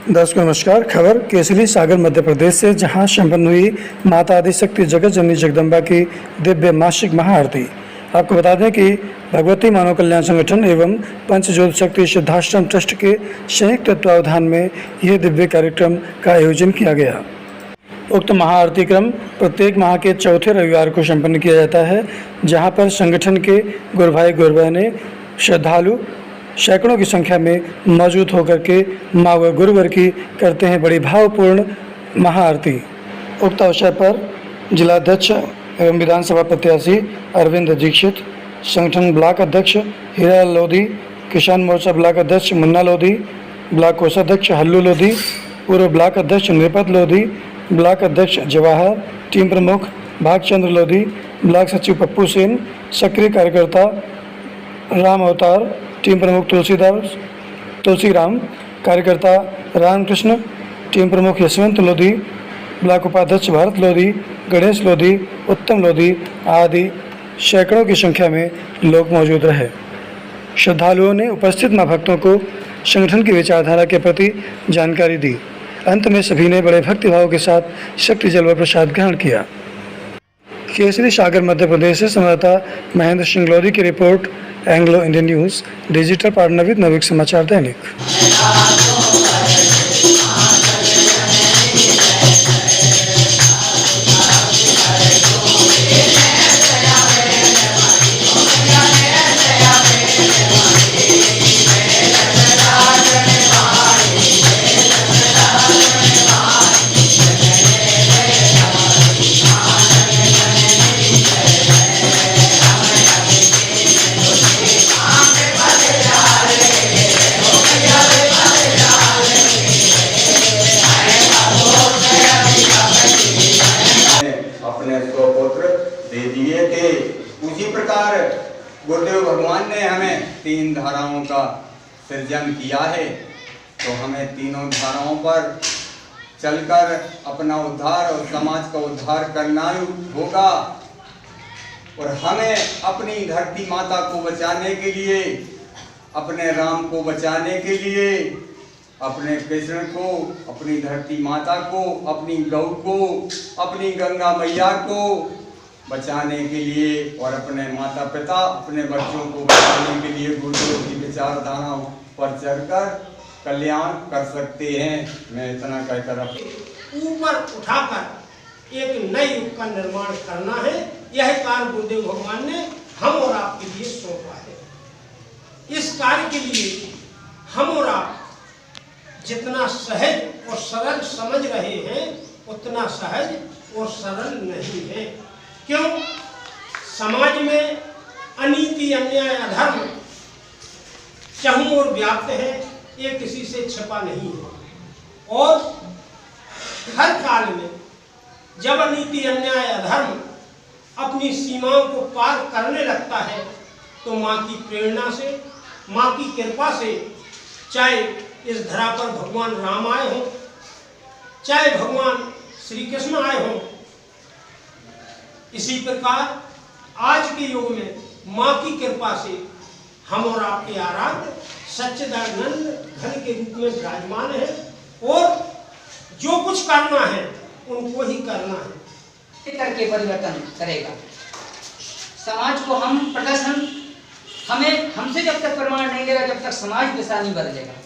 दर्शकों नमस्कार। खबर केसरी सागर मध्य प्रदेश से, जहां संपन्न हुई माता आदिशक्ति जगत जननी जगदम्बा की दिव्य मासिक महाआरती। आपको बता दें कि भगवती मानव कल्याण संगठन एवं पंचज्योत शक्ति सिद्धाश्रम ट्रस्ट के संयुक्त तत्वावधान में यह दिव्य कार्यक्रम का आयोजन किया गया। उक्त महाआरती क्रम प्रत्येक माह के चौथे रविवार को संपन्न किया जाता है, जहां पर संगठन के गुरुभाई गुरुबहनें श्रद्धालु सैकड़ों की संख्या में मौजूद होकर के माँ व गुरुवर की करते हैं बड़ी भावपूर्ण महाआरती। उक्त अवसर पर जिलाध्यक्ष एवं विधानसभा प्रत्याशी अरविंद दीक्षित, संगठन ब्लॉक अध्यक्ष हीरा लोधी, किसान मोर्चा ब्लॉक अध्यक्ष मुन्ना लोधी, ब्लॉक कोषाध्यक्ष हल्लू लोधी, पूर्व ब्लॉक अध्यक्ष नृपत लोधी, ब्लॉक अध्यक्ष जवाहर, टीम प्रमुख भागचंद्र लोधी, ब्लॉक सचिव पप्पू सेन, सक्रिय कार्यकर्ता राम अवतार, टीम प्रमुख तुलसीराम, कार्यकर्ता रामकृष्ण, टीम प्रमुख यशवंत लोधी, ब्लॉक उपाध्यक्ष भारत लोधी, गणेश लोधी, उत्तम लोधी आदि सैकड़ों की संख्या में लोग मौजूद रहे। श्रद्धालुओं ने उपस्थित मां भक्तों को संगठन की विचारधारा के प्रति जानकारी दी। अंत में सभी ने बड़े भक्तिभाव के साथ शक्ति जल व प्रसाद ग्रहण किया। केसरी सागर मध्य प्रदेश से संवाददाता महेंद्र सिंह लोधी की report, Anglo Indian news, digital partner with Navyug Samachar Dainik. उसी प्रकार गुरुदेव भगवान ने हमें 3 धाराओं का सृजन किया है, तो हमें तीनों धाराओं पर चलकर अपना उद्धार और समाज का उद्धार करना होगा। और हमें अपनी धरती माता को बचाने के लिए, अपने राम को बचाने के लिए, अपने कृष्ण को, अपनी धरती माता को, अपनी गौ को, अपनी गंगा मैया को बचाने के लिए और अपने माता पिता, अपने बच्चों को बचाने के लिए गुरुदेव की विचारधारा पर चलकर कल्याण कर सकते हैं। मैं इतना कहकर ऊपर उठाकर एक नए युग का निर्माण करना है। यह कार्य गुरुदेव भगवान ने हम और आपके लिए सौंपा है। इस कार्य के लिए हम और आप जितना सहज और सरल समझ रहे हैं, उतना सहज और सरल नहीं है। क्यों? समाज में अनीति, अन्याय, अधर्म चहुं ओर व्याप्त है, ये किसी से छिपा नहीं है। और हर काल में जब अनीति, अन्याय, अधर्म अपनी सीमाओं को पार करने लगता है, तो माँ की प्रेरणा से, माँ की कृपा से, चाहे इस धरा पर भगवान राम आए हों, चाहे भगवान श्री कृष्ण आए हों, इसी प्रकार आज के युग में माँ की कृपा से हम और आपके आराध्य सच्चिदानंद घन के रूप में विराजमान है। और जो कुछ करना है उनको ही करना है। करके परिवर्तन करेगा समाज को। हम प्रदर्शन हमसे जब तक प्रमाण नहीं लेगा, जब तक समाज दिशा नहीं बदलेगा।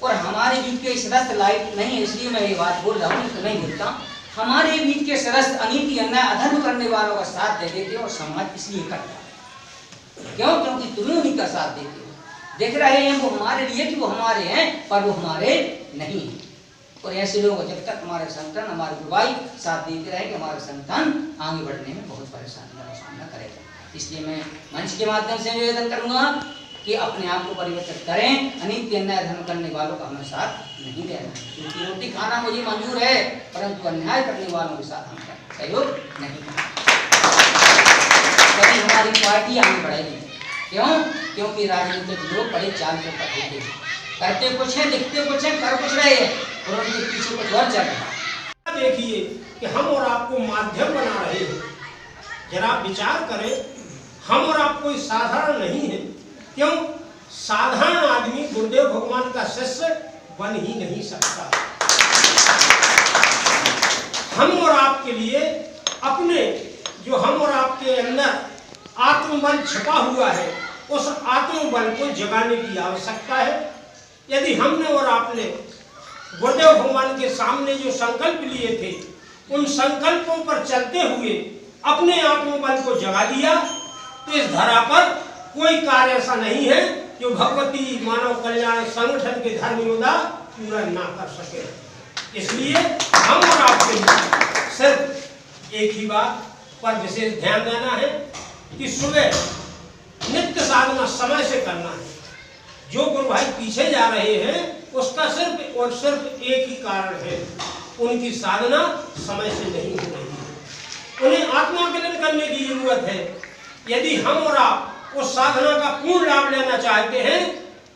और हमारे बीच के सदस्य लाइट नहीं है, इसलिए मैं ये बात बोल रहा हूँ, तो नहीं बोलता। हमारे बीच के सदस्य अनीति, अन्याय, अधर्म करने वालों का साथ दे देते और समाज इसलिए करता है। क्यों? क्योंकि तुम्हें उन्हीं का साथ देते हो। देख रहे हैं वो हमारे लिए कि वो हमारे हैं, पर वो हमारे नहीं हैं। और ऐसे लोग जब तक हमारे संगठन, हमारे गुरुभाई साथ देते रहे कि हमारे संगठन आगे बढ़ने में बहुत परेशानी का सामना करेगा। इसलिए मैं मंच के माध्यम से निवेदन करूंगा कि अपने आप को परिवर्तित करें। अनित्य अन्याय धर्म करने वालों का हमें साथ नहीं देना। क्योंकि रोटी खाना मुझे मंजूर है, परंतु अन्याय करने वालों के साथ हम सहयोग नहीं करें। हमारी पार्टी आगे बढ़ेगी। क्यों? क्योंकि राजनीतिक लोग बड़े चाल चौपट होते हैं, करते कुछ है, दिखते कुछ है, कर कुछ रहे हैं और उनके पीछे कुछ और चल रहा है। देखिए कि हम और आपको माध्यम बना रहे हैं। जरा विचार करें, हम और आप कोई साधारण नहीं है। क्यों? साधारण आदमी गुरुदेव भगवान का शिष्य बन ही नहीं सकता। हम और आपके लिए अपने जो हम और आपके अंदर आत्मबल छिपा हुआ है, उस आत्मबल को जगाने की आवश्यकता है। यदि हमने और आपने गुरुदेव भगवान के सामने जो संकल्प लिए थे, उन संकल्पों पर चलते हुए अपने आत्मबल को जगा लिया, तो इस धरा पर कोई कार्य ऐसा नहीं है जो भगवती मानव कल्याण संगठन के धर्म योद्धा पूरा ना कर सके। इसलिए हम और आपके लिए सिर्फ एक ही बात पर विशेष ध्यान देना है कि सुबह नित्य साधना समय से करना है। जो गुरु भाई पीछे जा रहे हैं उसका सिर्फ और सिर्फ एक ही कारण है, उनकी साधना समय से नहीं हो रही है। उन्हें आत्माकलन करने की जरूरत है। यदि हम और आप उस साधना का पूर्ण लाभ लेना चाहते हैं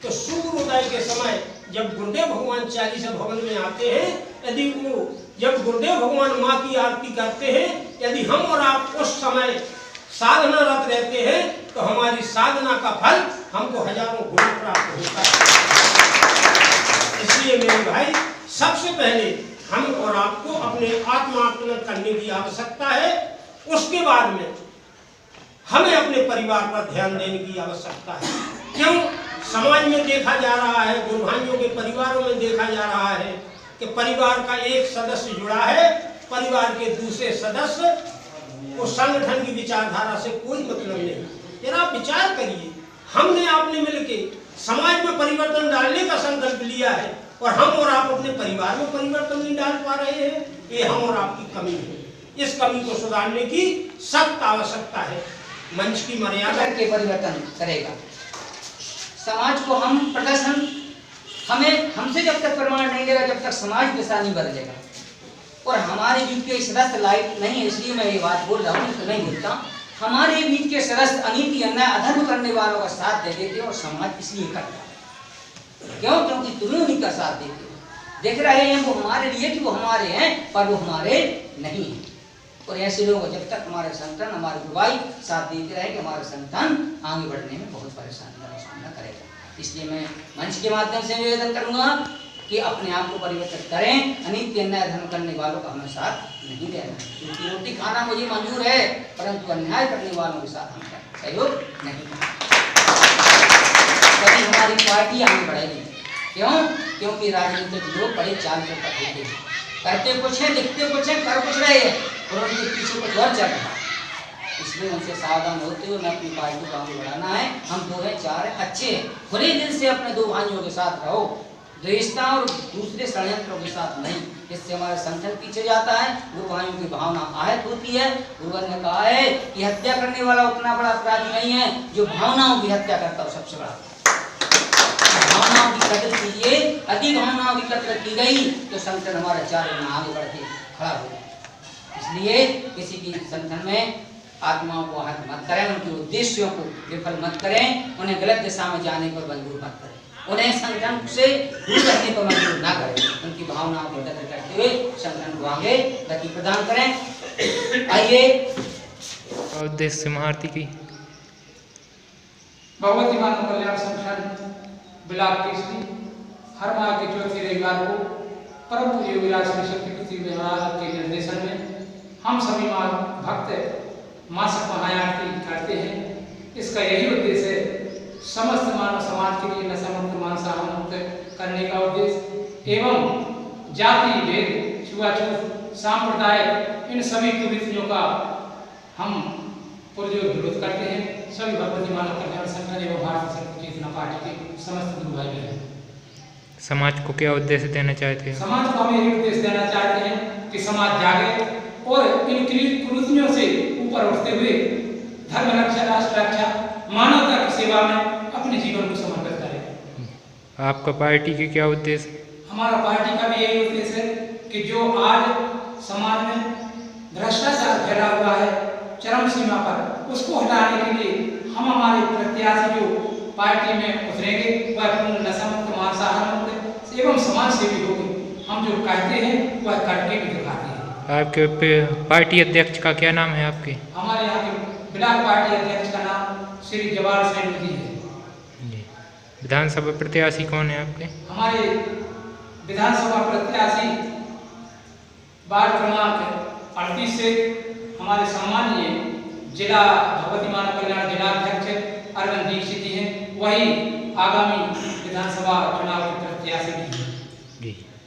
तो सूर्योदय के समय जब गुरुदेव भगवान 40 भवन में आते हैं, यदि वो जब गुरुदेव भगवान माँ की आरती करते हैं, यदि हम और आप उस समय साधनारत रहते हैं तो हमारी साधना का फल हमको हजारों गुना प्राप्त होता है। इसलिए मेरे भाई, सबसे पहले हम और आपको अपने आत्माकलन करने की आवश्यकता है। उसके बाद में हमें अपने परिवार पर ध्यान देने की आवश्यकता है। क्यों? समाज में देखा जा रहा है, गुरु भाइयों के परिवारों में देखा जा रहा है कि परिवार का एक सदस्य जुड़ा है, परिवार के दूसरे सदस्य को संगठन की विचारधारा से कोई मतलब नहीं। जरा आप विचार करिए, हमने आपने मिलके समाज में परिवर्तन डालने का संकल्प लिया है और हम और आप अपने परिवार में परिवर्तन नहीं डाल पा रहे हैं। ये हम और आपकी कमी है। इस कमी को सुधारने की सख्त आवश्यकता है। मंच की मर्यादा के परिवर्तन करेगा। समाज को हम प्रदर्शन हमसे जब तक प्रमाण नहीं लेगा, जब तक समाज दिशा नहीं बदलेगा। और हमारे बीच के सदस्य लायक नहीं है, इसलिए मैं ये बात बोल रहा हूँ, तो नहीं बोलता। हमारे बीच के सदस्य अनीति अन्याय अधर्म करने वालों का साथ दे देते और समाज इसलिए करता है। क्यों? क्योंकि तुम्हें उन्हीं का साथ देते हो। देख रहे हैं वो हमारे लिए कि वो हमारे हैं, पर वो हमारे नहीं है। और ऐसे लोग जब तक हमारे संगठन हमारे गुरुभाई साथ देते रहे कि हमारे संगठन आगे बढ़ने में बहुत परेशानी का सामना करेगा। इसलिए मैं मंच के माध्यम से निवेदन करूंगा कि अपने आप को परिवर्तित करें। अनित्य अन्याय धर्म करने वालों का हमें साथ नहीं देना। क्योंकि रोटी खाना मुझे मंजूर है, परंतु अन्याय करने वालों के साथ हम सहयोग नहीं तभी हमारी पार्टी आगे बढ़ेगी। क्यों? क्योंकि राजनीतिक लोग बड़े चाल चौपट होते हैं, करते कुछ है, दिखते कुछ है, कर कुछ रहे हैं और उनके पीछे कुछ और चल रहा है। इसलिए उनसे सावधान होते हुए मैं अपनी पार्टी को आगे बढ़ाना है। हम 2 हैं 4 हैं, अच्छे हैं, खुले दिल से अपने 2 भाइयों के साथ रहो, द्वेषता और दूसरे षड्यंत्रों के साथ नहीं। इससे हमारा संगठन पीछे जाता है, गुरु भाइयों की भावना आहत होती है। गुरुवर ने कहा है कि हत्या करने वाला उतना बड़ा अपराधी नहीं है जो भावनाओं की हत्या करता है, सबसे बड़ा। भावनाओं की कदर कीजिए, अधिक भावनाओं की कदर की गई तो संगठन हमारा 4 गुना आगे बढ़ के खड़ा हो जाए। इसलिए किसी की संगठन में आत्माओं को आहत मत करें, उनके उद्देश्यों को विफल मत करें, उन्हें गलत दिशा में जाने पर मजबूर मत करें, उन्हें संगठन से दूर रहने पर मजबूर ना करें। उनकी भावनाओं को कदर करते हुए संगठन को आगे गति प्रदान करें। आइए उद्देश्य महारती की भगवती मानव कल्याण संगठन बिलाक केसरी हर माह के चौथे रविवार को परम पूज्य विराज श्री शक्तिपति महाराज के निर्देशन में हम सभी माँ भक्त मासिक महाआरती करते हैं। इसका यही उद्देश्य है समस्त मानव समाज के लिए नशा मुक्त मांसाहार मुक्त करने का उद्देश्य एवं जाति भेद छुआछूत सांप्रदायिक इन सभी कुरीतियों का हम पुरजोर विरोध करते हैं। सभी भगवती मानव कल्याण संगठन एवं भारतीय संघ चेतना पार्टी के समस्त गुरु भाई बहन समाज को क्या उद्देश्य देना चाहते हैं? समाज को हम यही उद्देश्य देना चाहते हैं कि समाज जागे और इन कुरीतियों से ऊपर उठते हुए धर्म रक्षा, राष्ट्र रक्षा, मानवता की सेवा में अपने जीवन को समर्पित करें। आपका पार्टी के क्या उद्देश्य? हमारा पार्टी का भी यही उद्देश्य है कि जो आज समाज में भ्रष्टाचार फैला हुआ है चरम सीमा पर, उसको हटाने के लिए हम हमारे प्रत्याशी जो पार्टी में उतरेंगे वह पूर्ण नशा मुक्त मांसाहार मुक्त एवं समाज सेवी होगी। हम जो कहते हैं वह करके भी दिखाते हैं। आपके पार्टी अध्यक्ष का क्या नाम है आपके? हमारे यहाँ के बिलाक पार्टी अध्यक्ष का नाम श्री जवाहर सैन जी है। विधानसभा प्रत्याशी कौन है आपके? हमारे विधानसभा प्रत्याशी वार्ड क्रमांक 38 से हमारे सम्मानीय जिला भगवती मानव कल्याण जिला अध्यक्ष अरविंद दीक्षित जी हैं, वही आगामी विधानसभा चुनाव